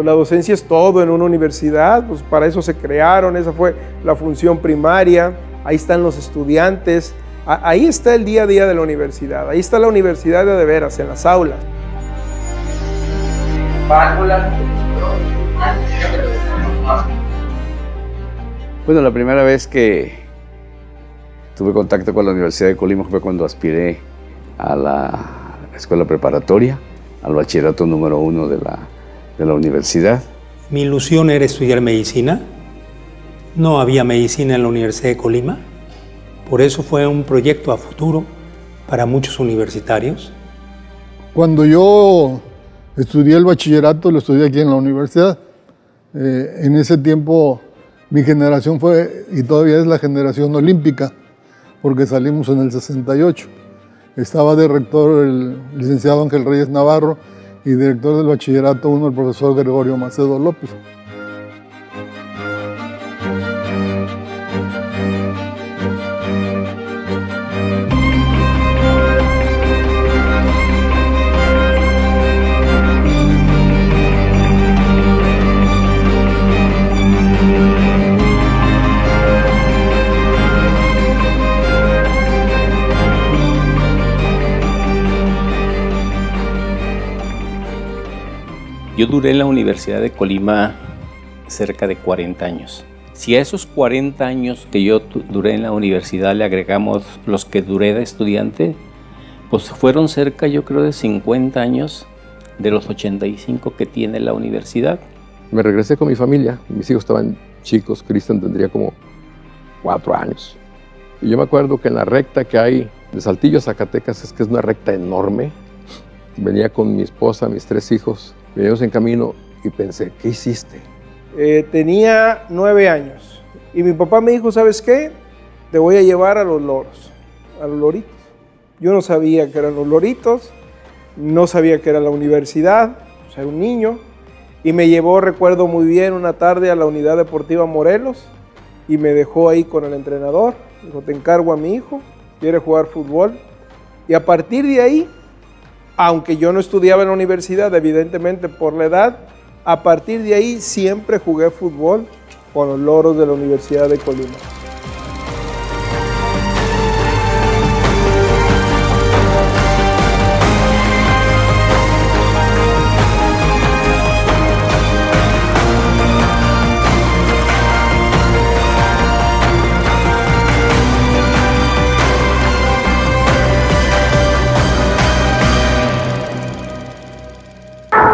Pues la docencia es todo en una universidad, pues para eso se crearon, esa fue la función primaria, ahí están los estudiantes, ahí está el día a día de la universidad, ahí está la universidad de veras, en las aulas. Bueno, la primera vez que tuve contacto con la Universidad de Colima fue cuando aspiré a la escuela preparatoria, al bachillerato número 1 de la universidad. Mi ilusión era estudiar medicina. No había medicina en la Universidad de Colima. Por eso fue un proyecto a futuro para muchos universitarios. Cuando yo estudié el bachillerato, lo estudié aquí en la universidad. En ese tiempo mi generación fue, y todavía es la generación olímpica, porque salimos en el 68. Estaba de rector el licenciado Ángel Reyes Navarro y director del bachillerato 1 el profesor Gregorio Macedo López. Yo duré en la Universidad de Colima cerca de 40 años. Si a esos 40 años que yo duré en la universidad le agregamos los que duré de estudiante, pues fueron cerca, yo creo, de 50 años de los 85 que tiene la universidad. Me regresé con mi familia, mis hijos estaban chicos, Cristian tendría como 4 años. Y yo me acuerdo que en la recta que hay de Saltillo a Zacatecas, es que es una recta enorme, venía con mi esposa, mis 3 hijos, veníamos en camino y pensé, ¿qué hiciste? Tenía 9 años y mi papá me dijo, ¿sabes qué? Te voy a llevar a los loros, a los loritos. Yo no sabía que eran los loritos, no sabía que era la universidad, o sea, era un niño, y me llevó, recuerdo muy bien, una tarde a la Unidad Deportiva Morelos y me dejó ahí con el entrenador. Dijo, te encargo a mi hijo, quiere jugar fútbol. Y a partir de ahí, aunque yo no estudiaba en la universidad, evidentemente por la edad, a partir de ahí siempre jugué fútbol con los loros de la Universidad de Colima.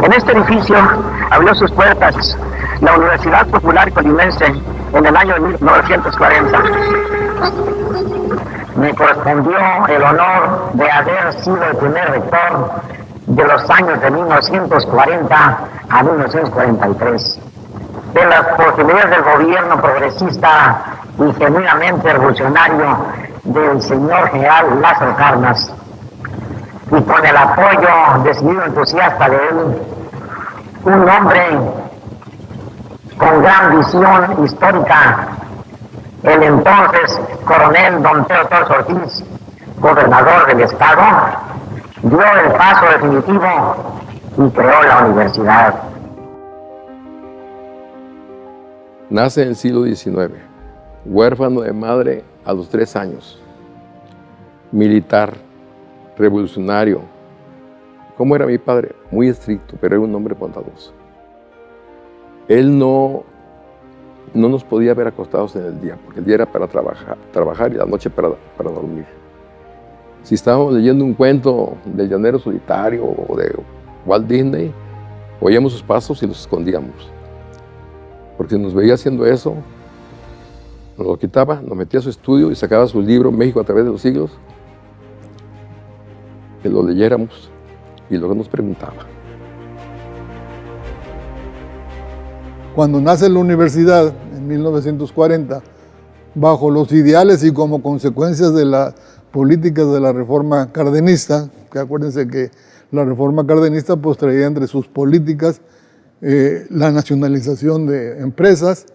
En este edificio abrió sus puertas la Universidad Popular Colimense en el año 1940. Me correspondió el honor de haber sido el primer rector de los años de 1940 a 1943. De las posibilidades del gobierno progresista y genuinamente revolucionario del señor general Lázaro Cárdenas, y con el apoyo decidido entusiasta de él, un hombre con gran visión histórica, el entonces coronel don Pedro Torres Ortiz, gobernador del estado, dio el paso definitivo y creó la universidad. Nace en el siglo XIX, huérfano de madre a los 3 años, militar, revolucionario. ¿Cómo era mi padre? Muy estricto, pero era un hombre bondadoso. Él no nos podía ver acostados en el día, porque el día era para trabajar y la noche para dormir. Si estábamos leyendo un cuento del llanero solitario o de Walt Disney, oíamos sus pasos y los escondíamos. Porque si nos veía haciendo eso, nos lo quitaba, nos metía a su estudio y sacaba su libro México a través de los siglos, que lo leyéramos y luego nos preguntaba. Cuando nace la universidad en 1940, bajo los ideales y como consecuencias de las políticas de la reforma cardenista, que acuérdense que la reforma cardenista pues traía entre sus políticas la nacionalización de empresas,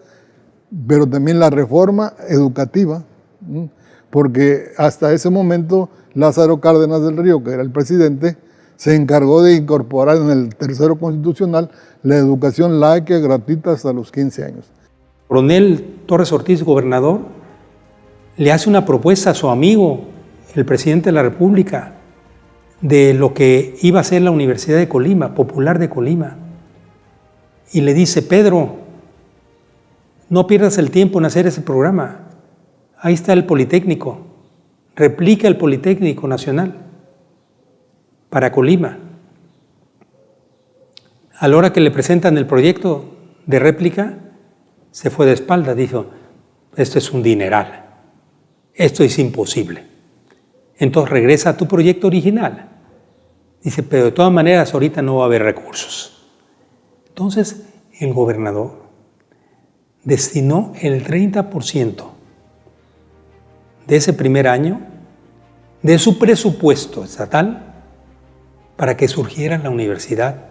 pero también la reforma educativa, porque hasta ese momento Lázaro Cárdenas del Río, que era el presidente, se encargó de incorporar en el tercero constitucional la educación laica gratuita hasta los 15 años. Coronel Torres Ortiz, gobernador, le hace una propuesta a su amigo, el presidente de la República, de lo que iba a ser la Universidad de Colima, Popular de Colima. Y le dice: Pedro, no pierdas el tiempo en hacer ese programa. Ahí está el Politécnico. Replica el Politécnico Nacional para Colima. A la hora que le presentan el proyecto de réplica, se fue de espalda. Dijo: esto es un dineral. Esto es imposible. Entonces regresa a tu proyecto original. Dice: pero de todas maneras ahorita no va a haber recursos. Entonces el gobernador destinó el 30% de ese primer año de su presupuesto estatal para que surgiera la Universidad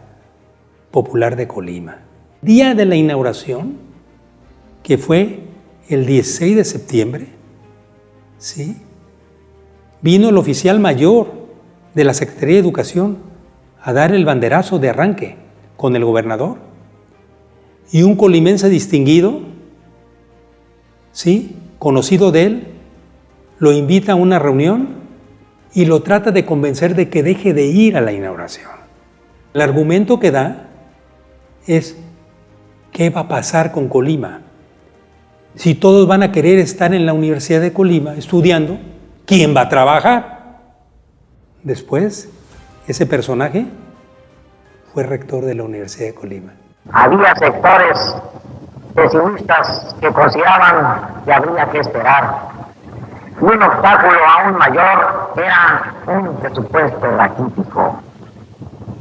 Popular de Colima. Día de la inauguración, que fue el 16 de septiembre, ¿sí?, vino el oficial mayor de la Secretaría de Educación a dar el banderazo de arranque con el gobernador, y un colimense distinguido, ¿sí?, conocido de él, lo invita a una reunión y lo trata de convencer de que deje de ir a la inauguración. El argumento que da es: ¿qué va a pasar con Colima? Si todos van a querer estar en la Universidad de Colima estudiando, ¿quién va a trabajar? Después, ese personaje fue rector de la Universidad de Colima. Había sectores pesimistas que consideraban que habría que esperar. Y un obstáculo aún mayor era un presupuesto raquítico.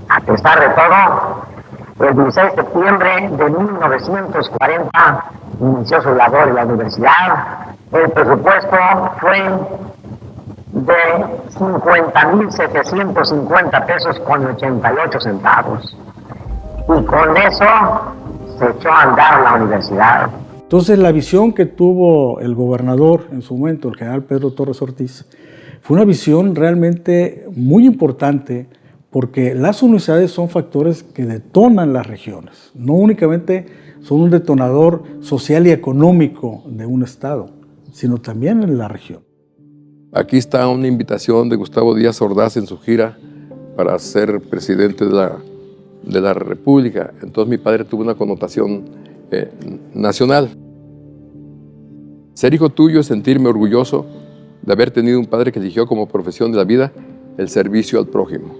A pesar de todo, el 16 de septiembre de 1940 inició su labor en la universidad. El presupuesto fue de 50,750 pesos con 88 centavos. Y con eso se echó a andar la universidad. Entonces la visión que tuvo el gobernador en su momento, el general Pedro Torres Ortiz, fue una visión realmente muy importante, porque las universidades son factores que detonan las regiones, no únicamente son un detonador social y económico de un estado, sino también en la región. Aquí está una invitación de Gustavo Díaz Ordaz en su gira para ser presidente de la República. Entonces mi padre tuvo una connotación nacional. Ser hijo tuyo es sentirme orgulloso de haber tenido un padre que eligió como profesión de la vida el servicio al prójimo.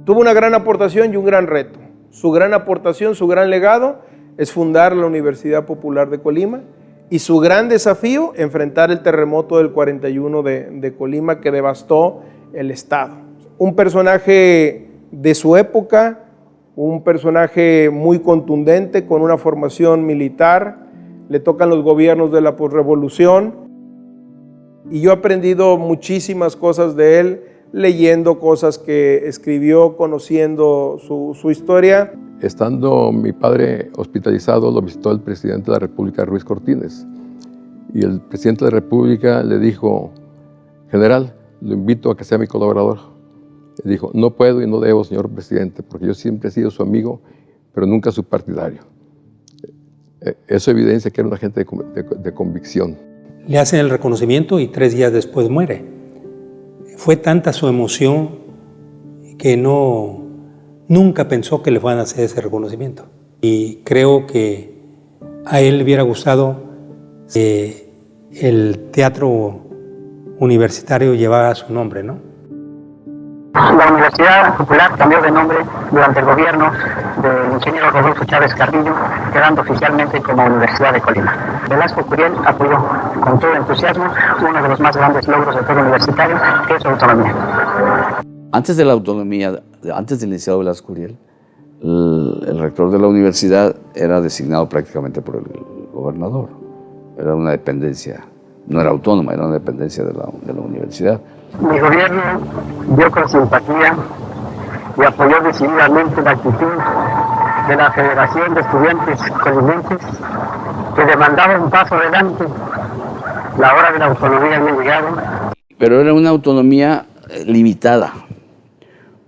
Tuvo una gran aportación y un gran reto. Su gran aportación, su gran legado es fundar la Universidad Popular de Colima, y su gran desafío, enfrentar el terremoto del 41 de Colima que devastó el estado. Un personaje de su época, un personaje muy contundente, con una formación militar. Le tocan los gobiernos de la posrevolución, y yo he aprendido muchísimas cosas de él, leyendo cosas que escribió, conociendo su historia. Estando mi padre hospitalizado, lo visitó el presidente de la República, Ruiz Cortines, y el presidente de la República le dijo: general, lo invito a que sea mi colaborador. Le dijo: no puedo y no debo, señor presidente, porque yo siempre he sido su amigo, pero nunca su partidario. Eso evidencia que era una gente de convicción. Le hacen el reconocimiento y 3 días después muere. Fue tanta su emoción que nunca pensó que le fueran a hacer ese reconocimiento. Y creo que a él le hubiera gustado que el teatro universitario llevara su nombre, ¿no? La Universidad Popular cambió de nombre durante el gobierno del ingeniero Rodolfo Chávez Carrillo, quedando oficialmente como Universidad de Colima. Velasco Curiel apoyó con todo entusiasmo uno de los más grandes logros del pueblo universitario, que es su autonomía. Antes de la autonomía, antes del licenciado Velasco Curiel, el rector de la universidad era designado prácticamente por el gobernador. Era una dependencia, no era autónoma, era una dependencia de la universidad. Mi gobierno vio con simpatía y apoyó decididamente la actitud de la Federación de Estudiantes Colimenses, que demandaba un paso adelante. La hora de la autonomía había llegado. Pero era una autonomía limitada,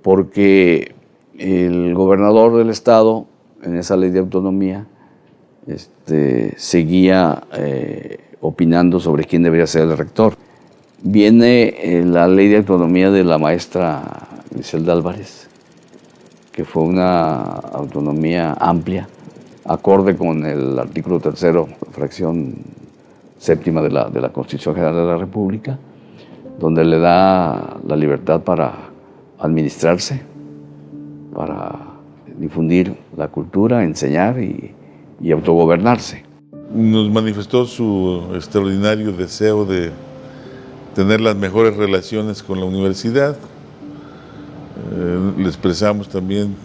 porque el gobernador del estado, en esa ley de autonomía, seguía opinando sobre quién debería ser el rector. Viene la ley de autonomía de la maestra Griselda Álvarez, que fue una autonomía amplia, acorde con el artículo 3º, fracción 7ª de la Constitución General de la República, donde le da la libertad para administrarse, para difundir la cultura, enseñar y autogobernarse. Nos manifestó su extraordinario deseo de tener las mejores relaciones con la universidad. Le expresamos también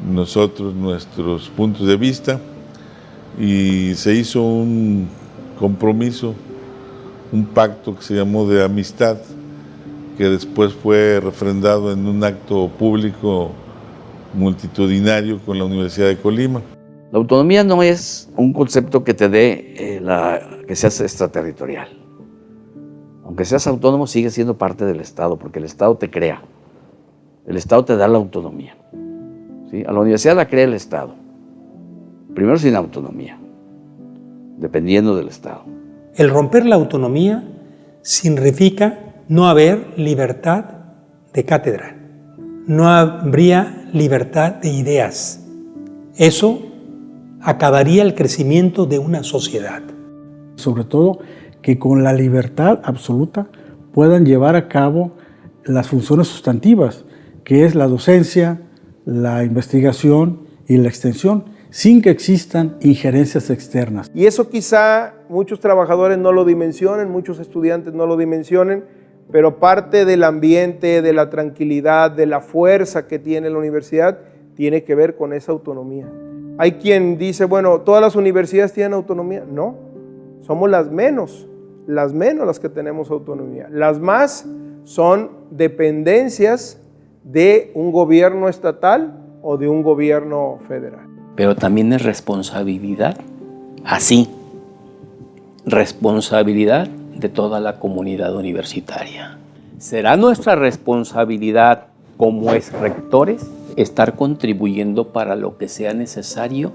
nosotros nuestros puntos de vista y se hizo un compromiso, un pacto que se llamó de amistad, que después fue refrendado en un acto público multitudinario con la Universidad de Colima. La autonomía no es un concepto que te dé que seas extraterritorial. Aunque seas autónomo, sigues siendo parte del Estado, porque el Estado te crea. El Estado te da la autonomía. ¿Sí? A la universidad la crea el Estado. Primero sin autonomía, dependiendo del Estado. El romper la autonomía significa no haber libertad de cátedra. No habría libertad de ideas. Eso acabaría el crecimiento de una sociedad. Sobre todo, que con la libertad absoluta puedan llevar a cabo las funciones sustantivas, que es la docencia, la investigación y la extensión, sin que existan injerencias externas. Y eso quizá muchos trabajadores no lo dimensionen, muchos estudiantes no lo dimensionen, pero parte del ambiente, de la tranquilidad, de la fuerza que tiene la universidad, tiene que ver con esa autonomía. Hay quien dice, bueno, ¿todas las universidades tienen autonomía? No, somos las menos las que tenemos autonomía. Las más son dependencias de un gobierno estatal o de un gobierno federal. Pero también es responsabilidad, así, responsabilidad de toda la comunidad universitaria. Será nuestra responsabilidad como rectores estar contribuyendo para lo que sea necesario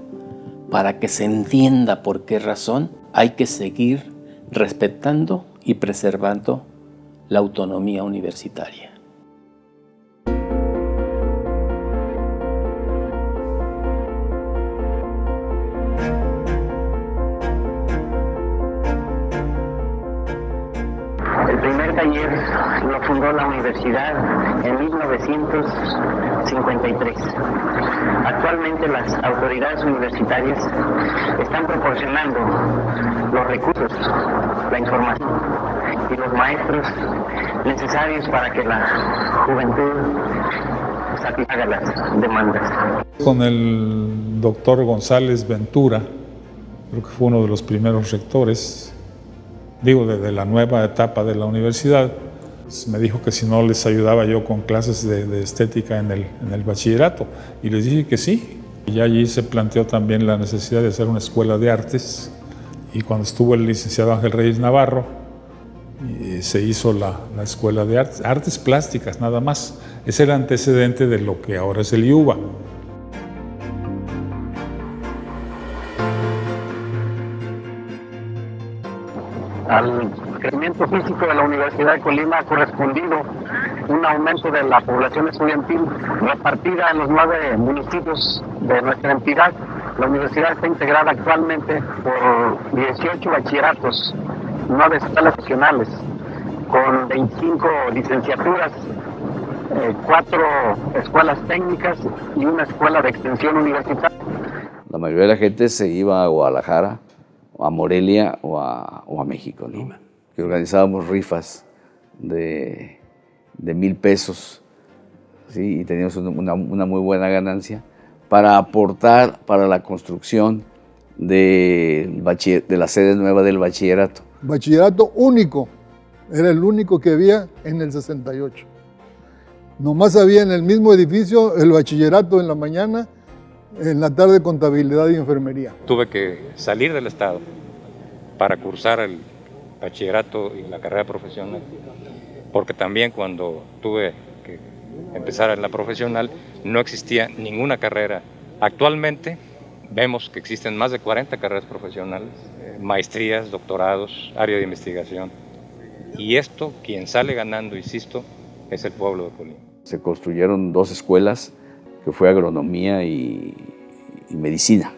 para que se entienda por qué razón hay que seguir respetando y preservando la autonomía universitaria. El primer taller lo fundó la universidad en 1953. Actualmente las autoridades universitarias están proporcionando los recursos, la información y los maestros necesarios para que la juventud satisfaga las demandas. Con el doctor González Ventura, creo que fue uno de los primeros rectores, desde la nueva etapa de la universidad, me dijo que si no les ayudaba yo con clases de estética en el bachillerato, y les dije que sí. Y allí se planteó también la necesidad de hacer una escuela de artes, y cuando estuvo el licenciado Ángel Reyes Navarro, se hizo la escuela de artes plásticas nada más. Es el antecedente de lo que ahora es el IUBA. Al crecimiento físico de la Universidad de Colima ha correspondido un aumento de la población estudiantil repartida en los 9 municipios de nuestra entidad. La universidad está integrada actualmente por 18 bachilleratos, 9 escuelas nacionales, con 25 licenciaturas, 4 escuelas técnicas y una escuela de extensión universitaria. La mayoría de la gente se iba a Guadalajara, a Morelia o a México, ¿no? Que organizábamos rifas de 1,000 pesos, ¿sí? Y teníamos una muy buena ganancia para aportar para la construcción de la sede nueva del bachillerato. Bachillerato único, era el único que había en el 68. Nomás había en el mismo edificio el bachillerato en la mañana, en la tarde contabilidad y enfermería. Tuve que salir del estado para cursar el bachillerato y la carrera profesional, porque también cuando tuve que empezar en la profesional no existía ninguna carrera. Actualmente vemos que existen más de 40 carreras profesionales, maestrías, doctorados, área de investigación. Y esto, quien sale ganando, insisto, es el pueblo de Colima. Se construyeron 2 escuelas, que fue agronomía y medicina.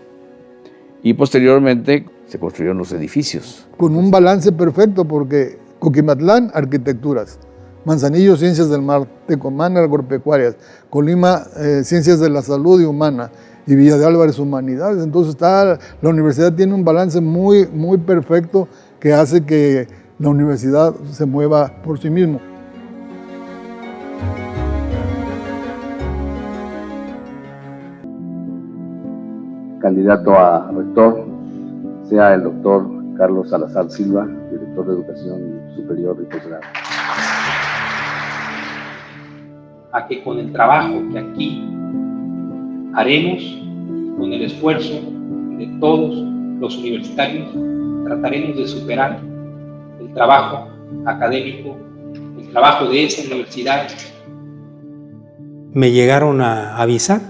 Y posteriormente se construyeron los edificios. Con un balance perfecto, porque Coquimatlán, arquitecturas, Manzanillo, ciencias del mar, Tecomán, agropecuarias, Colima, ciencias de la salud y humana, y Villa de Álvarez, humanidades. Entonces la universidad tiene un balance muy, muy perfecto que hace que la universidad se mueva por sí mismo. Candidato a rector sea el doctor Carlos Salazar Silva, director de Educación Superior y Posgrado. A que con el trabajo que aquí haremos, con el esfuerzo de todos los universitarios, trataremos de superar el trabajo académico, el trabajo de esta universidad. Me llegaron a avisar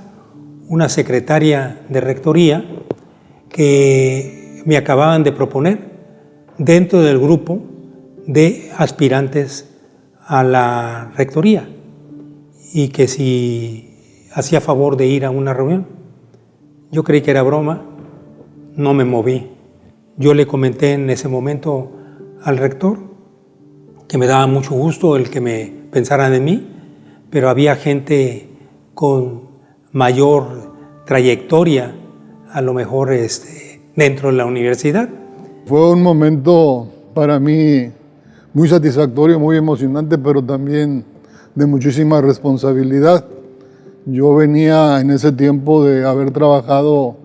una secretaria de rectoría que me acababan de proponer dentro del grupo de aspirantes a la rectoría y que si hacía favor de ir a una reunión. Yo creí que era broma, no me moví. Yo le comenté en ese momento al rector que me daba mucho gusto el que me pensaran en mí, pero había gente con mayor trayectoria, a lo mejor dentro de la universidad. Fue un momento para mí muy satisfactorio, muy emocionante, pero también de muchísima responsabilidad. Yo venía en ese tiempo de haber trabajado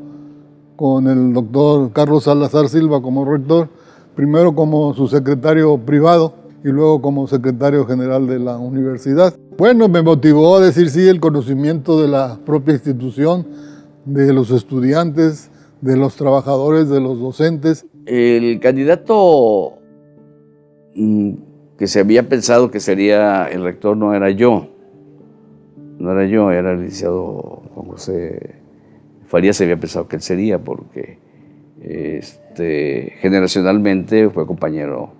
con el doctor Carlos Salazar Silva como rector, primero como su secretario privado y luego como secretario general de la universidad. Bueno, me motivó a decir sí el conocimiento de la propia institución, de los estudiantes, de los trabajadores, de los docentes. El candidato que se había pensado que sería el rector no era yo. No era yo, era el licenciado Juan José Farías. Se había pensado que él sería porque generacionalmente fue compañero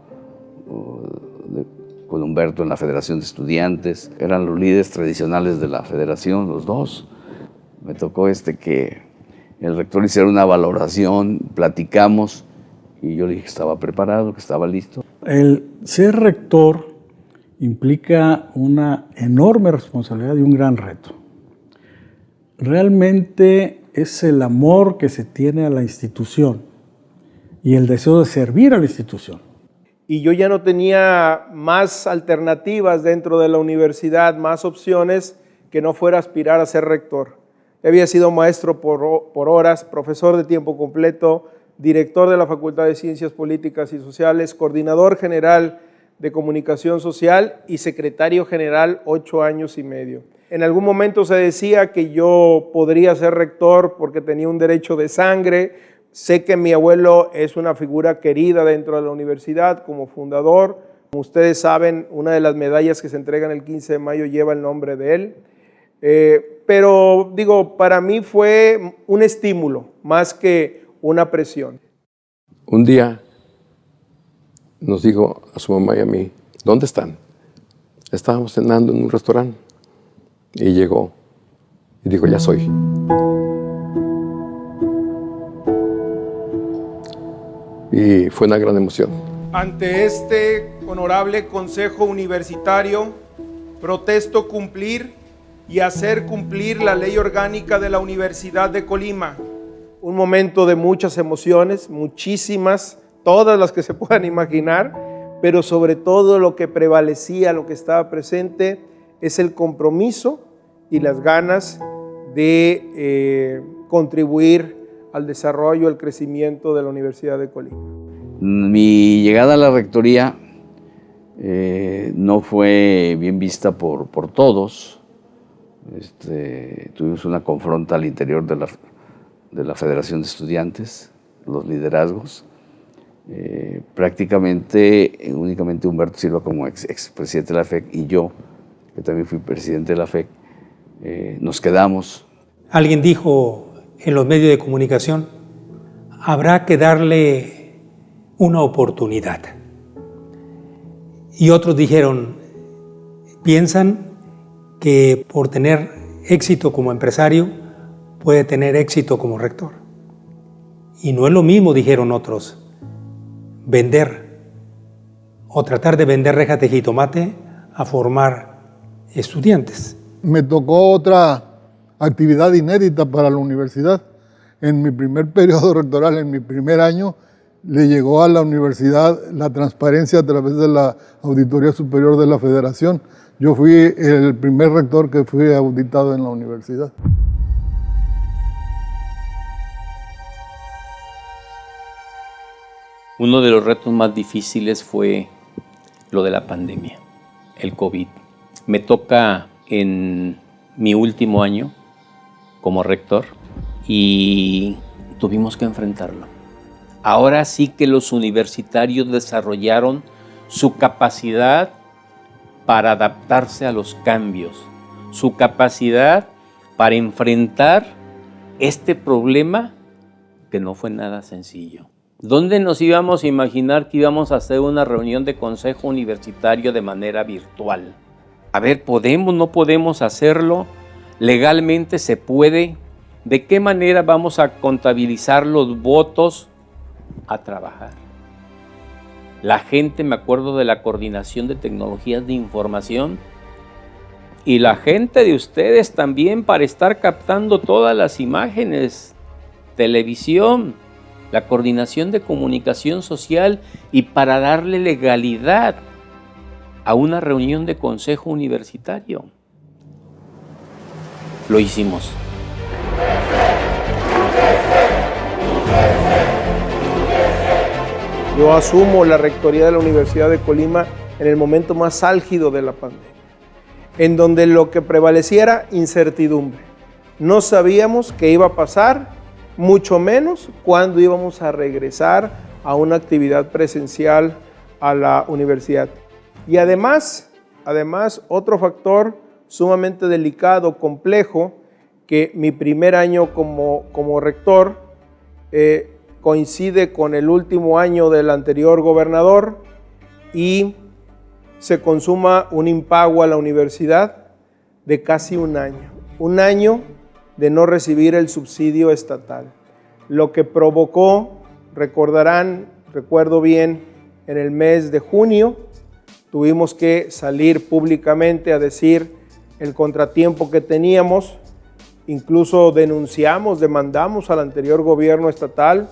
con Humberto en la Federación de Estudiantes. Eran los líderes tradicionales de la federación, los dos. Me tocó que el rector hiciera una valoración, platicamos y yo le dije que estaba preparado, que estaba listo. El ser rector implica una enorme responsabilidad y un gran reto. Realmente es el amor que se tiene a la institución y el deseo de servir a la institución. Y yo ya no tenía más alternativas dentro de la universidad, más opciones que no fuera aspirar a ser rector. Había sido maestro por horas, profesor de tiempo completo, director de la Facultad de Ciencias Políticas y Sociales, coordinador general de Comunicación Social y secretario general 8 años y medio. En algún momento se decía que yo podría ser rector porque tenía un derecho de sangre. Sé que mi abuelo es una figura querida dentro de la universidad como fundador. Como ustedes saben, una de las medallas que se entregan el 15 de mayo lleva el nombre de él. Pero digo, para mí fue un estímulo más que una presión. Un día nos dijo a su mamá y a mí, ¿dónde están? Estábamos cenando en un restaurante y llegó y dijo, ya soy. Y fue una gran emoción. Ante este honorable Consejo Universitario, protesto cumplir y hacer cumplir la Ley Orgánica de la Universidad de Colima. Un momento de muchas emociones, muchísimas, todas las que se puedan imaginar, pero sobre todo lo que prevalecía, lo que estaba presente, es el compromiso y las ganas de contribuir al desarrollo, al crecimiento de la Universidad de Colima. Mi llegada a la rectoría no fue bien vista por todos. Tuvimos una confronta al interior de la Federación de Estudiantes, los liderazgos, prácticamente únicamente Humberto Silva como expresidente de la FEC y yo, que también fui presidente de la FEC, nos quedamos. Alguien dijo en los medios de comunicación, habrá que darle una oportunidad. Y otros dijeron, piensan que por tener éxito como empresario puede tener éxito como rector. Y no es lo mismo, dijeron otros, vender o tratar de vender rejas de jitomate a formar estudiantes. Me tocó otra actividad inédita para la universidad. En mi primer periodo rectoral, en mi primer año, le llegó a la universidad la transparencia a través de la Auditoría Superior de la Federación. Yo fui el primer rector que fui auditado en la universidad. Uno de los retos más difíciles fue lo de la pandemia, el COVID. Me toca en mi último año como rector y tuvimos que enfrentarlo. Ahora sí que los universitarios desarrollaron su capacidad para adaptarse a los cambios, su capacidad para enfrentar este problema que no fue nada sencillo. ¿Dónde nos íbamos a imaginar que íbamos a hacer una reunión de consejo universitario de manera virtual? A ver, ¿podemos, no podemos hacerlo? ¿Legalmente se puede? ¿De qué manera vamos a contabilizar los votos? A trabajar. La gente, me acuerdo de la Coordinación de Tecnologías de Información, y la gente de ustedes también para estar captando todas las imágenes, televisión, la Coordinación de Comunicación Social, y para darle legalidad a una reunión de consejo universitario. Lo hicimos. Yo asumo la rectoría de la Universidad de Colima en el momento más álgido de la pandemia, en donde lo que prevaleciera incertidumbre. No sabíamos qué iba a pasar, mucho menos cuándo íbamos a regresar a una actividad presencial a la universidad. Y además, otro factor sumamente delicado, complejo, que mi primer año como rector coincide con el último año del anterior gobernador y se consuma un impago a la universidad de casi un año de no recibir el subsidio estatal, lo que provocó, recuerdo bien, en el mes de junio tuvimos que salir públicamente a decir el contratiempo que teníamos, incluso demandamos al anterior gobierno estatal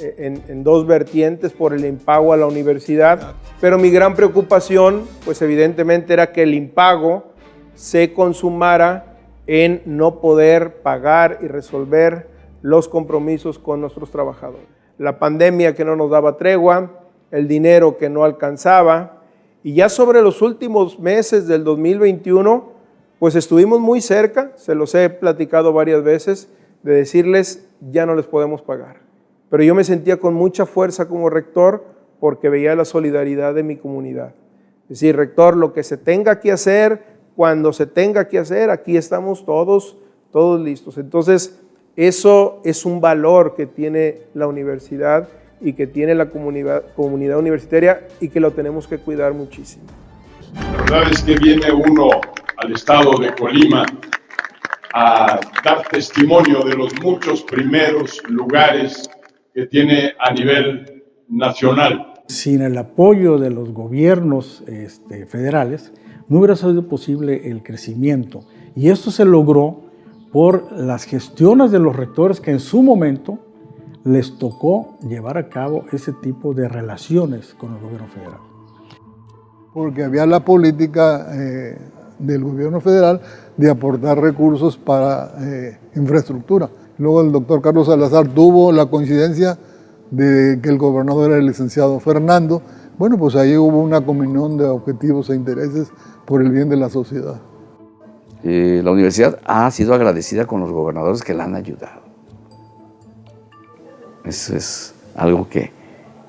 en dos vertientes por el impago a la universidad, pero mi gran preocupación, pues evidentemente era que el impago se consumara en no poder pagar y resolver los compromisos con nuestros trabajadores. La pandemia que no nos daba tregua, el dinero que no alcanzaba, y ya sobre los últimos meses del 2021, pues estuvimos muy cerca, se los he platicado varias veces, de decirles ya no les podemos pagar. Pero yo me sentía con mucha fuerza como rector porque veía la solidaridad de mi comunidad. Es decir, rector, lo que se tenga que hacer, cuando se tenga que hacer, aquí estamos todos listos. Entonces, eso es un valor que tiene la universidad y que tiene la comunidad universitaria y que lo tenemos que cuidar muchísimo. La verdad es que viene uno al estado de Colima a dar testimonio de los muchos primeros lugares que tiene a nivel nacional. Sin el apoyo de los gobiernos federales, no hubiera sido posible el crecimiento. Y esto se logró por las gestiones de los rectores que en su momento les tocó llevar a cabo ese tipo de relaciones con el gobierno federal. Porque había la política del gobierno federal de aportar recursos para infraestructura. Luego el doctor Carlos Salazar tuvo la coincidencia de que el gobernador era el licenciado Fernando. Bueno, pues ahí hubo una comunión de objetivos e intereses por el bien de la sociedad. La universidad ha sido agradecida con los gobernadores que la han ayudado. Eso es algo que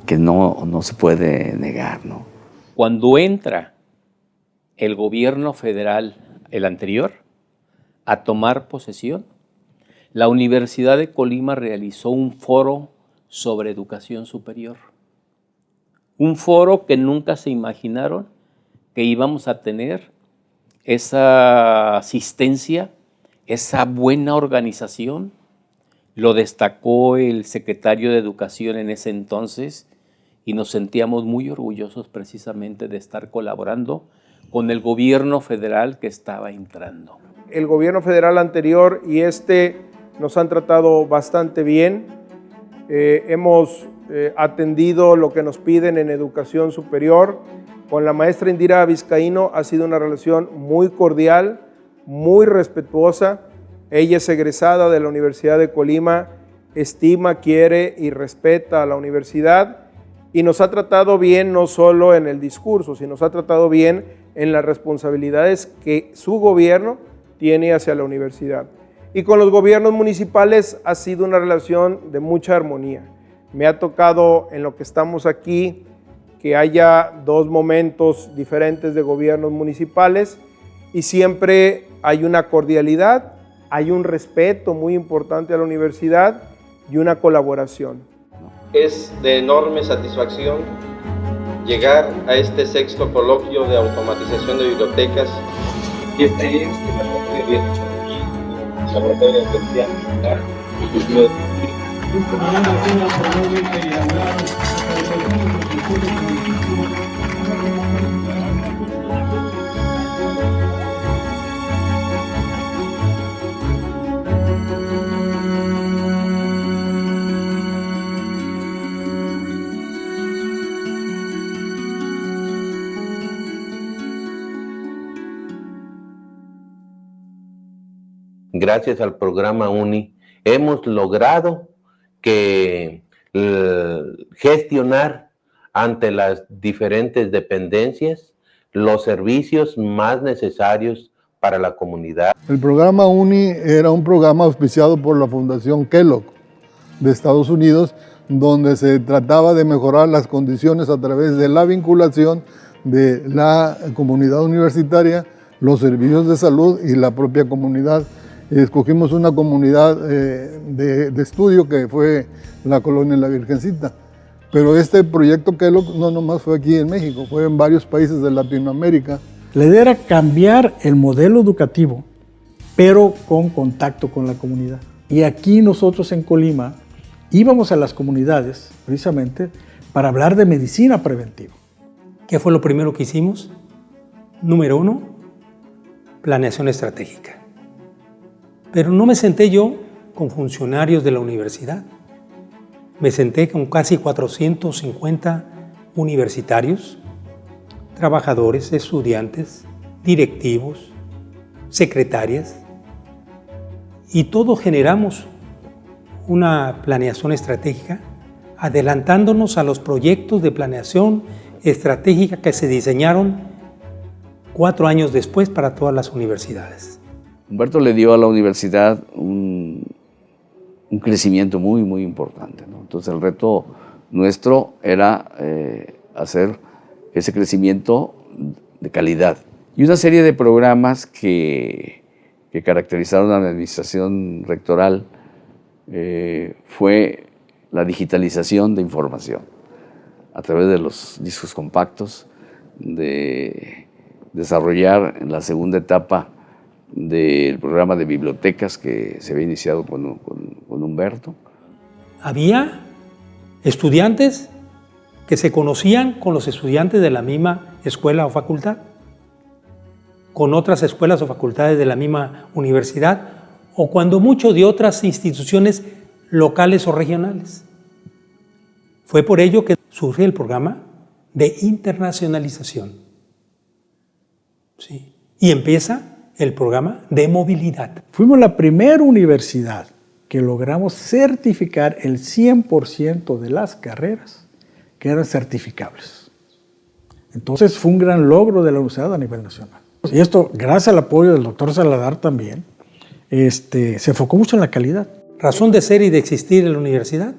que no se puede negar, ¿no? Cuando entra el gobierno federal, el anterior, a tomar posesión, la Universidad de Colima realizó un foro sobre educación superior. Un foro que nunca se imaginaron que íbamos a tener esa asistencia, esa buena organización. Lo destacó el secretario de Educación en ese entonces y nos sentíamos muy orgullosos precisamente de estar colaborando con el gobierno federal que estaba entrando. El gobierno federal anterior y nos han tratado bastante bien. Hemos atendido lo que nos piden en educación superior. Con la maestra Indira Vizcaíno ha sido una relación muy cordial, muy respetuosa. Ella es egresada de la Universidad de Colima, estima, quiere y respeta a la universidad y nos ha tratado bien no solo en el discurso, sino nos ha tratado bien en las responsabilidades que su gobierno tiene hacia la universidad. Y con los gobiernos municipales ha sido una relación de mucha armonía. Me ha tocado en lo que estamos aquí que haya dos momentos diferentes de gobiernos municipales y siempre hay una cordialidad, hay un respeto muy importante a la universidad y una colaboración. Es de enorme satisfacción llegar a este 6º coloquio de automatización de bibliotecas. Y este es el laboratorio de biología molecular. Gracias al programa UNI, hemos logrado gestionar ante las diferentes dependencias los servicios más necesarios para la comunidad. El programa UNI era un programa auspiciado por la Fundación Kellogg de Estados Unidos, donde se trataba de mejorar las condiciones a través de la vinculación de la comunidad universitaria, los servicios de salud y la propia comunidad. Escogimos una comunidad de estudio que fue la colonia La Virgencita. Pero este proyecto Kellogg no nomás fue aquí en México, fue en varios países de Latinoamérica. La idea era cambiar el modelo educativo, pero con contacto con la comunidad. Y aquí nosotros en Colima íbamos a las comunidades precisamente para hablar de medicina preventiva. ¿Qué fue lo primero que hicimos? Número 1, planeación estratégica. Pero no me senté yo con funcionarios de la universidad. Me senté con casi 450 universitarios, trabajadores, estudiantes, directivos, secretarias, y todos generamos una planeación estratégica, adelantándonos a los proyectos de planeación estratégica que se diseñaron 4 años después para todas las universidades. Humberto le dio a la universidad un crecimiento muy, muy importante, ¿no? Entonces el reto nuestro era hacer ese crecimiento de calidad. Y una serie de programas que caracterizaron a la administración rectoral fue la digitalización de información a través de los discos compactos, de desarrollar en la segunda etapa del programa de bibliotecas que se había iniciado con Humberto. Había estudiantes que se conocían con los estudiantes de la misma escuela o facultad, con otras escuelas o facultades de la misma universidad, o cuando mucho de otras instituciones locales o regionales. Fue por ello que surge el programa de internacionalización. Sí. Y empieza el programa de movilidad. Fuimos la primera universidad que logramos certificar el 100% de las carreras que eran certificables. Entonces fue un gran logro de la universidad a nivel nacional. Y esto, gracias al apoyo del doctor Saladar también, se enfocó mucho en la calidad. Razón de ser y de existir en la universidad,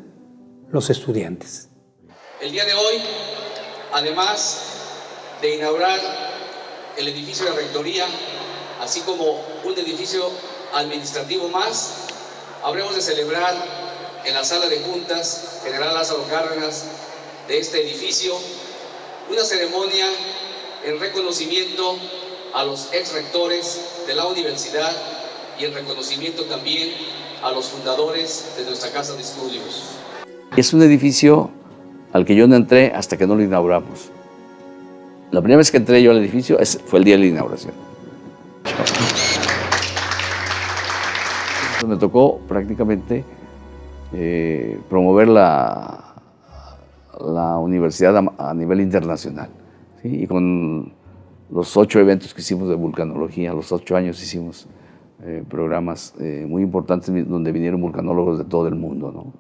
los estudiantes. El día de hoy, además de inaugurar el edificio de rectoría, así como un edificio administrativo más, habremos de celebrar en la sala de juntas General Lázaro Cárdenas de este edificio una ceremonia en reconocimiento a los ex rectores de la universidad y en reconocimiento también a los fundadores de nuestra casa de estudios. Es un edificio al que yo no entré hasta que no lo inauguramos. La primera vez que entré yo al edificio fue el día de la inauguración. Me tocó prácticamente promover la universidad a nivel internacional, ¿sí? Y con los 8 eventos que hicimos de vulcanología, los 8 años hicimos programas muy importantes donde vinieron vulcanólogos de todo el mundo, ¿no?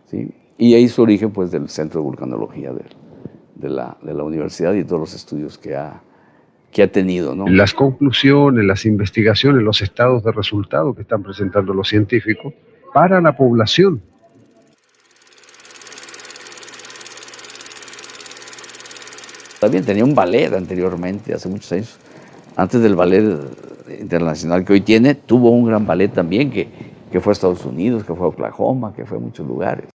¿Sí? Y ahí su origen, pues, del Centro de Vulcanología de la universidad y todos los estudios que ha tenido, ¿no? Las conclusiones, las investigaciones, los estados de resultado que están presentando los científicos para la población. También tenía un ballet anteriormente, hace muchos años, antes del ballet internacional que hoy tiene, tuvo un gran ballet también que fue a Estados Unidos, que fue a Oklahoma, que fue a muchos lugares.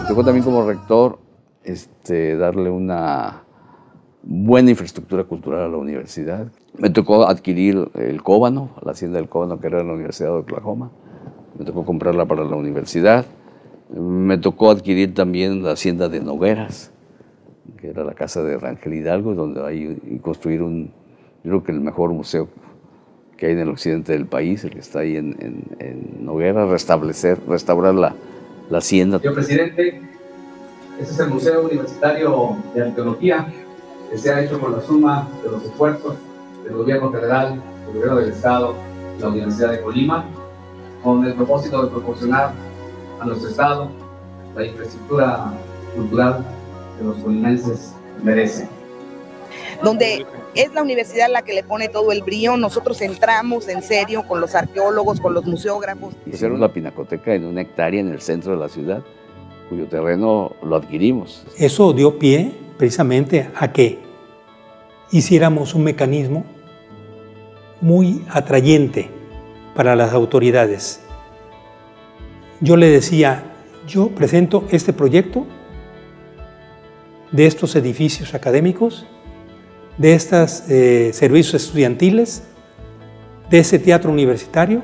Tocó también como rector darle una buena infraestructura cultural a la universidad. Me tocó adquirir el Cóbano, la hacienda del Cóbano, que era en la Universidad de Oklahoma. Me tocó comprarla para la universidad. Me tocó adquirir también la hacienda de Nogueras, que era la casa de Rangel Hidalgo, donde y construir yo creo que el mejor museo que hay en el occidente del país, el que está ahí en Nogueras, restaurar la hacienda. Señor presidente, este es el Museo Universitario de Arqueología, que se ha hecho con la suma de los esfuerzos del gobierno federal, del gobierno del estado, la Universidad de Colima, con el propósito de proporcionar a nuestro estado la infraestructura cultural que los colimenses merecen. Donde es la universidad la que le pone todo el brío, nosotros entramos en serio con los arqueólogos, con los museógrafos. Hicieron la pinacoteca en 1 hectárea en el centro de la ciudad, cuyo terreno lo adquirimos. Eso dio pie precisamente a que hiciéramos un mecanismo muy atrayente para las autoridades. Yo le decía, yo presento este proyecto de estos edificios académicos, de estos servicios estudiantiles, de ese teatro universitario,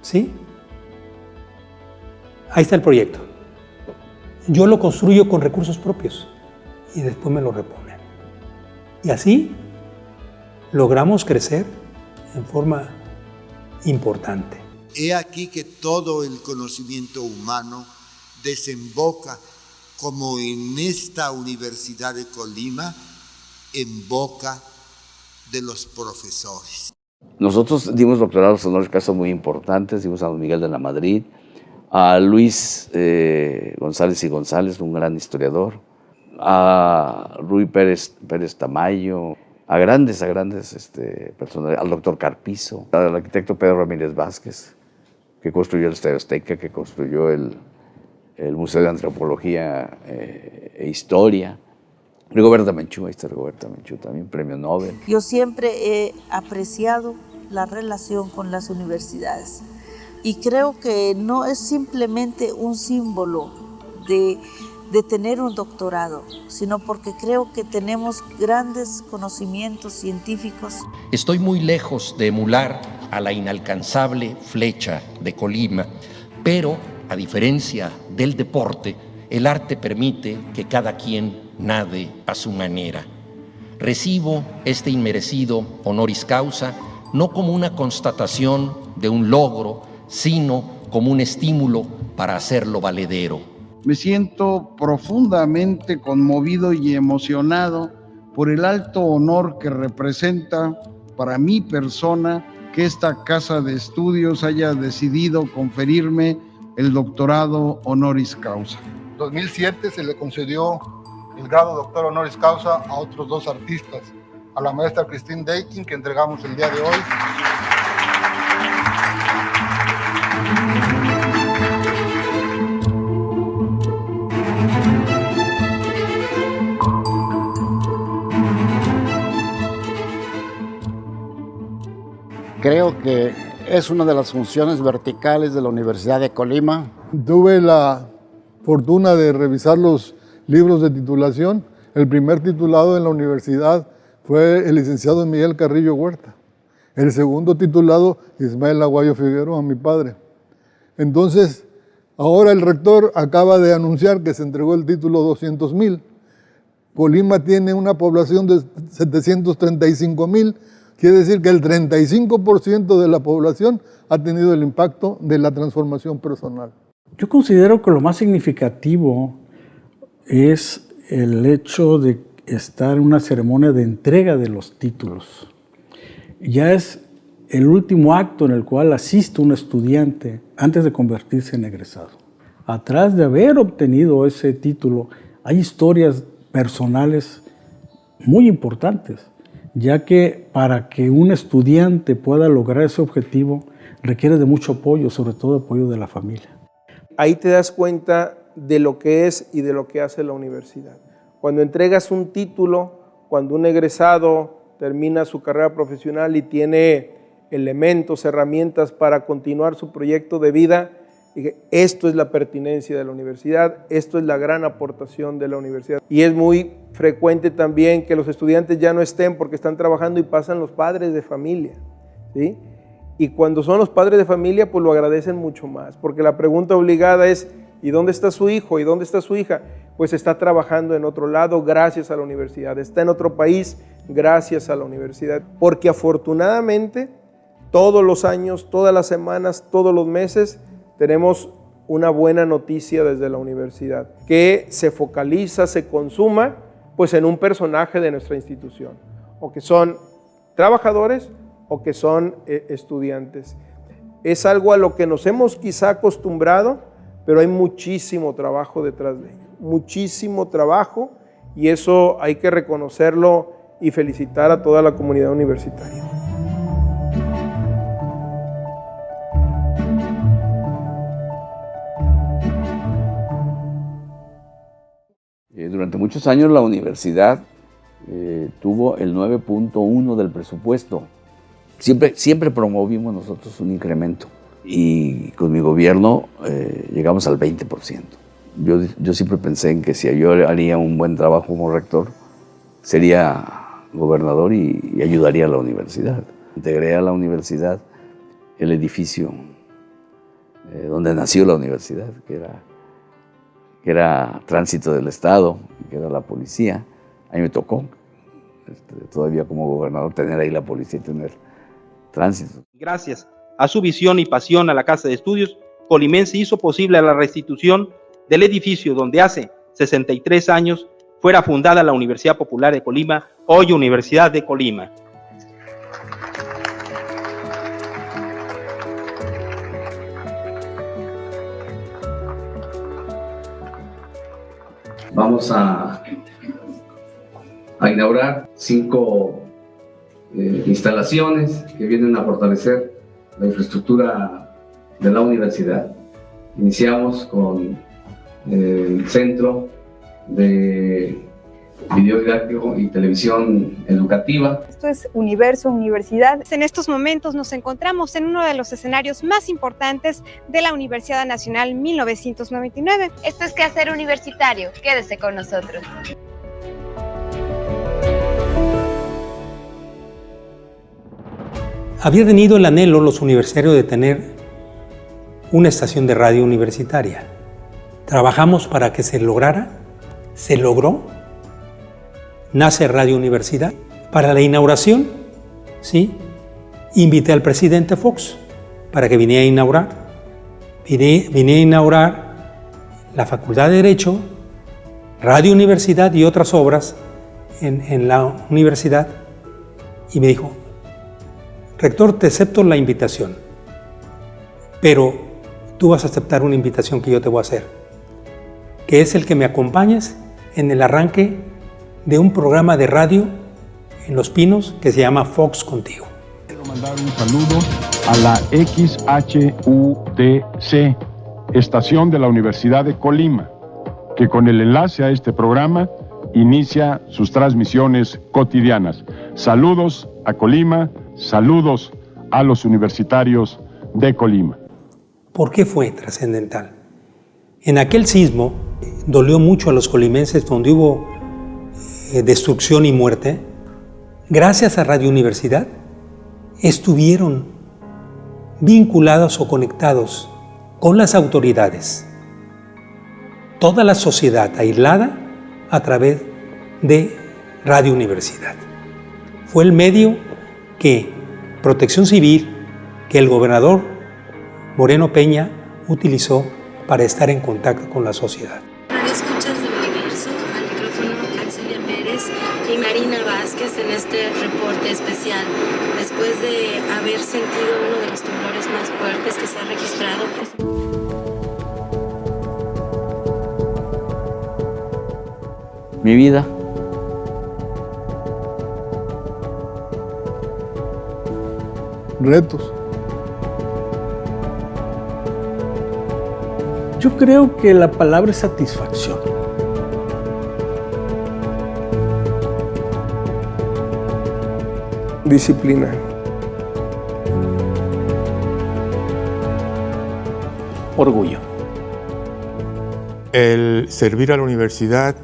¿sí? Ahí está el proyecto. Yo lo construyo con recursos propios y después me lo reponen. Y así logramos crecer en forma importante. He aquí que todo el conocimiento humano desemboca, como en esta Universidad de Colima, en boca de los profesores. Nosotros dimos doctorados honoris causa muy importantes, dimos a don Miguel de la Madrid, a Luis González y González, un gran historiador, a Rui Pérez Tamayo, a grandes personas, al doctor Carpizo, al arquitecto Pedro Ramírez Vázquez, que construyó el Estadio Azteca, que construyó el Museo de Antropología e Historia. Rigoberta Menchú, ahí está Rigoberta Menchú, también premio Nobel. Yo siempre he apreciado la relación con las universidades y creo que no es simplemente un símbolo de tener un doctorado, sino porque creo que tenemos grandes conocimientos científicos. Estoy muy lejos de emular a la inalcanzable flecha de Colima, pero a diferencia del deporte, el arte permite que cada quien nade a su manera. Recibo este inmerecido honoris causa no como una constatación de un logro, sino como un estímulo para hacerlo valedero. Me siento profundamente conmovido y emocionado por el alto honor que representa para mi persona que esta casa de estudios haya decidido conferirme el doctorado honoris causa. En 2007 se le concedió el grado doctor honoris causa a otros 2 artistas, a la maestra Christine Daking, que entregamos el día de hoy. Creo que es una de las funciones verticales de la Universidad de Colima. Tuve la fortuna de revisar los libros de titulación. El primer titulado en la universidad fue el licenciado Miguel Carrillo Huerta. El segundo titulado, Ismael Aguayo Figueroa, mi padre. Entonces, ahora el rector acaba de anunciar que se entregó el título 200,000. Colima tiene una población de 735,000. Quiere decir que el 35% de la población ha tenido el impacto de la transformación personal. Yo considero que lo más significativo es el hecho de estar en una ceremonia de entrega de los títulos. Ya es el último acto en el cual asiste un estudiante antes de convertirse en egresado. Atrás de haber obtenido ese título, hay historias personales muy importantes, ya que para que un estudiante pueda lograr ese objetivo requiere de mucho apoyo, sobre todo apoyo de la familia. Ahí te das cuenta de lo que es y de lo que hace la universidad. Cuando entregas un título, cuando un egresado termina su carrera profesional y tiene elementos, herramientas para continuar su proyecto de vida, esto es la pertinencia de la universidad, esto es la gran aportación de la universidad. Y es muy frecuente también que los estudiantes ya no estén porque están trabajando y pasan los padres de familia, ¿sí? Y cuando son los padres de familia, pues lo agradecen mucho más, porque la pregunta obligada es, ¿y dónde está su hijo? ¿Y dónde está su hija? Pues está trabajando en otro lado gracias a la universidad, está en otro país gracias a la universidad, porque afortunadamente todos los años, todas las semanas, todos los meses, tenemos una buena noticia desde la universidad, que se focaliza, se consuma, pues en un personaje de nuestra institución, o que son trabajadores o que son estudiantes. Es algo a lo que nos hemos quizá acostumbrado, pero hay muchísimo trabajo detrás de ello, muchísimo trabajo, y eso hay que reconocerlo y felicitar a toda la comunidad universitaria. Durante muchos años la universidad tuvo el 9.1 del presupuesto. Siempre promovimos nosotros un incremento y con mi gobierno llegamos al 20%. Yo siempre pensé en que si yo haría un buen trabajo como rector, sería gobernador y ayudaría a la universidad. Integré a la universidad el edificio donde nació la universidad, que era Tránsito del Estado, que era la policía. A mí me tocó, todavía como gobernador, tener ahí la policía y tener Tránsito. Gracias a su visión y pasión a la Casa de Estudios, Colimense hizo posible la restitución del edificio donde hace 63 años fuera fundada la Universidad Popular de Colima, hoy Universidad de Colima. Vamos a inaugurar 5 instalaciones que vienen a fortalecer la infraestructura de la universidad. Iniciamos con el Centro de Video Didáctico y Televisión Educativa. Esto es Universo Universidad. En estos momentos nos encontramos en uno de los escenarios más importantes de la Universidad Nacional 1999. Esto es Quehacer Universitario. Quédese con nosotros. Había tenido el anhelo los universitarios de tener una estación de radio universitaria. Trabajamos para que se lograra, se logró. Nace Radio Universidad. Para la inauguración, ¿sí?, invité al presidente Fox para que viniera a inaugurar. Vine a inaugurar la Facultad de Derecho, Radio Universidad y otras obras en la universidad, y me dijo: rector, te acepto la invitación, pero tú vas a aceptar una invitación que yo te voy a hacer, que es el que me acompañes en el arranque de un programa de radio en Los Pinos que se llama Fox Contigo. Quiero mandar un saludo a la XHUDC, estación de la Universidad de Colima, que con el enlace a este programa inicia sus transmisiones cotidianas. Saludos a Colima, saludos a los universitarios de Colima. ¿Por qué fue trascendental? En aquel sismo dolió mucho a los colimenses, donde hubo destrucción y muerte. Gracias a Radio Universidad estuvieron vinculados o conectados con las autoridades. Toda la sociedad aislada a través de Radio Universidad. Fue el medio que Protección Civil, que el gobernador Moreno Peña utilizó para estar en contacto con la sociedad. Radio Escuchas del Universo, al micrófono Arcelia Pérez y Marina Vázquez en este reporte especial, después de haber sentido uno de los temblores más fuertes que se ha registrado. Mi vida. Retos. Yo creo que la palabra es satisfacción. Disciplina. Orgullo. El servir a la universidad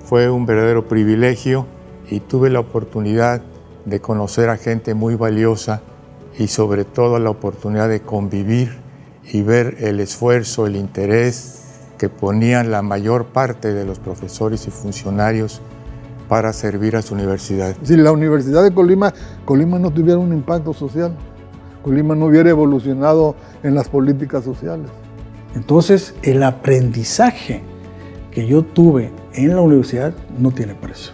fue un verdadero privilegio y tuve la oportunidad de conocer a gente muy valiosa y sobre todo la oportunidad de convivir y ver el esfuerzo, el interés que ponían la mayor parte de los profesores y funcionarios para servir a su universidad. Si la Universidad de Colima no tuviera un impacto social, Colima no hubiera evolucionado en las políticas sociales. Entonces, el aprendizaje que yo tuve en la universidad no tiene precio.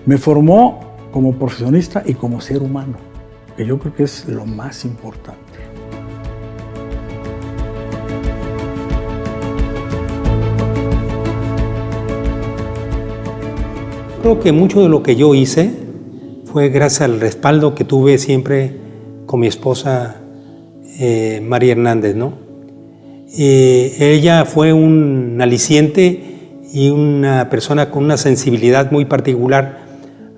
Me formó como profesionista y como ser humano, que yo creo que es lo más importante. Creo que mucho de lo que yo hice fue gracias al respaldo que tuve siempre con mi esposa María Hernández, ¿no? Ella fue un aliciente y una persona con una sensibilidad muy particular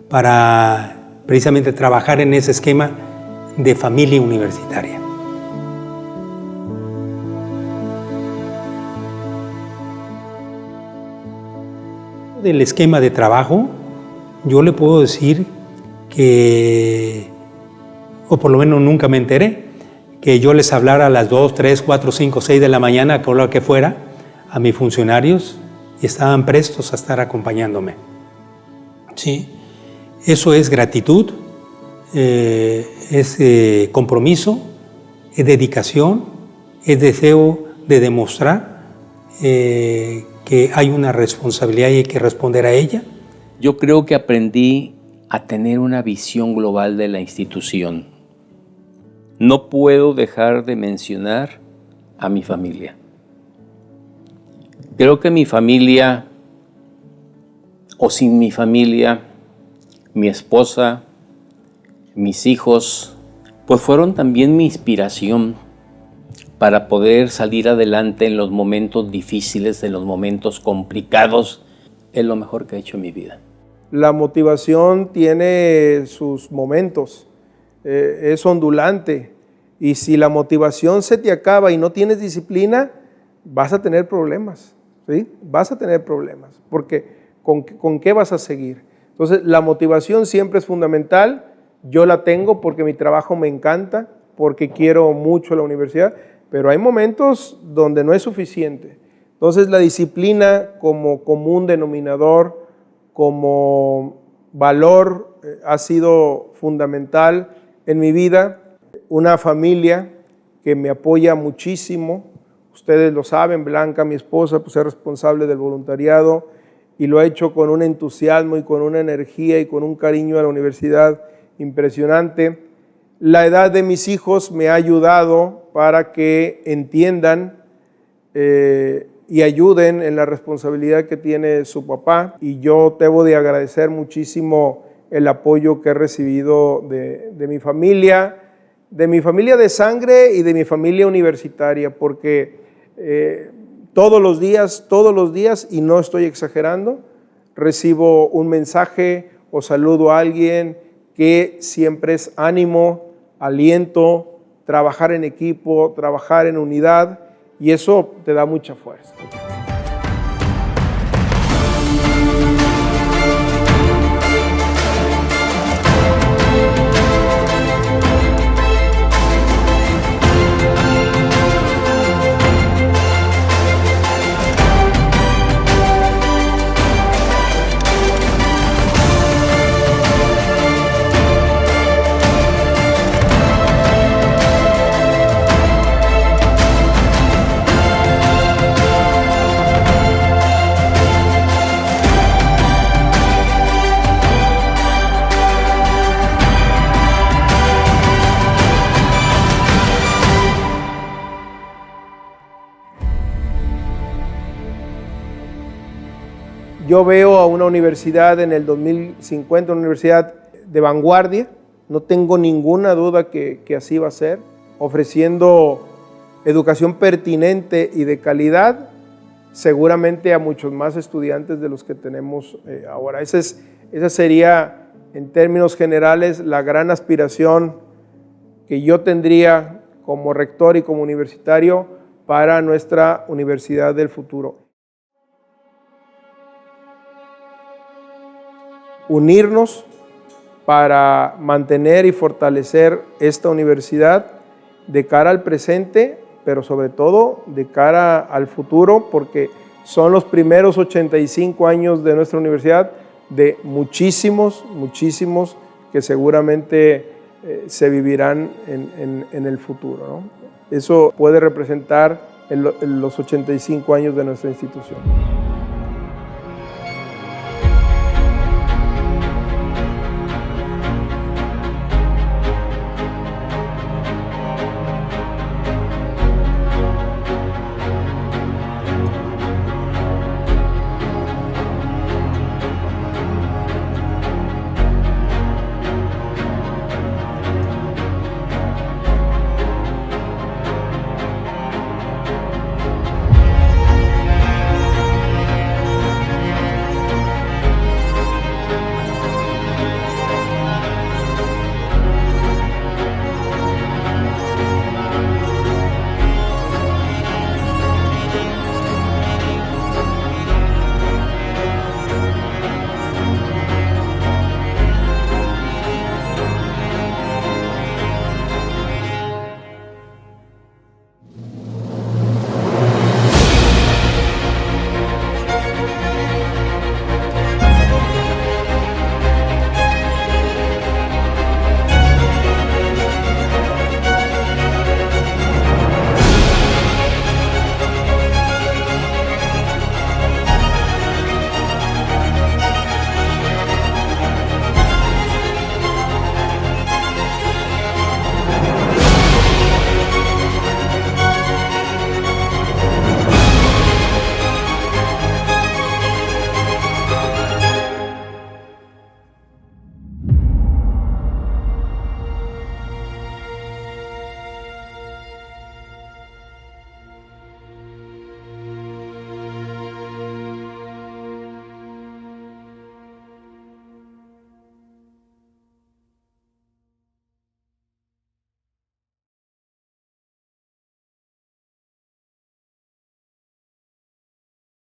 para precisamente trabajar en ese esquema de familia universitaria. Del esquema de trabajo, yo le puedo decir que, o por lo menos nunca me enteré, que yo les hablara a las 2, 3, 4, 5, 6 de la mañana, a la hora que fuera, a mis funcionarios, y estaban prestos a estar acompañándome. Sí, eso es gratitud, es compromiso, es dedicación, es deseo de demostrar que hay una responsabilidad y hay que responder a ella. Yo creo que aprendí a tener una visión global de la institución. No puedo dejar de mencionar a mi familia. Creo que mi familia, o sin mi familia, mi esposa, mis hijos, pues fueron también mi inspiración para poder salir adelante en los momentos difíciles, en los momentos complicados. Es lo mejor que he hecho en mi vida. La motivación tiene sus momentos, es ondulante, y si la motivación se te acaba y no tienes disciplina, vas a tener problemas, ¿sí? Vas a tener problemas, porque ¿con qué vas a seguir? Entonces, la motivación siempre es fundamental. Yo la tengo porque mi trabajo me encanta, porque quiero mucho la universidad, pero hay momentos donde no es suficiente. Entonces, la disciplina como común denominador, como valor, ha sido fundamental en mi vida. Una familia que me apoya muchísimo. Ustedes lo saben, Blanca, mi esposa, pues es responsable del voluntariado y lo ha hecho con un entusiasmo y con una energía y con un cariño a la universidad impresionante. La edad de mis hijos me ha ayudado para que entiendan y ayuden en la responsabilidad que tiene su papá, y yo debo de agradecer muchísimo el apoyo que he recibido de mi familia de sangre y de mi familia universitaria, porque todos los días, y no estoy exagerando, recibo un mensaje o saludo a alguien que siempre es ánimo, aliento, trabajar en equipo, trabajar en unidad, y eso te da mucha fuerza. Yo veo a una universidad en el 2050, una universidad de vanguardia, no tengo ninguna duda que así va a ser, ofreciendo educación pertinente y de calidad, seguramente a muchos más estudiantes de los que tenemos ahora. Esa sería, en términos generales, la gran aspiración que yo tendría como rector y como universitario para nuestra universidad del futuro. Unirnos para mantener y fortalecer esta universidad de cara al presente, pero sobre todo de cara al futuro, porque son los primeros 85 años de nuestra universidad, de muchísimos que seguramente se vivirán en el futuro, ¿no? Eso puede representar los 85 años de nuestra institución.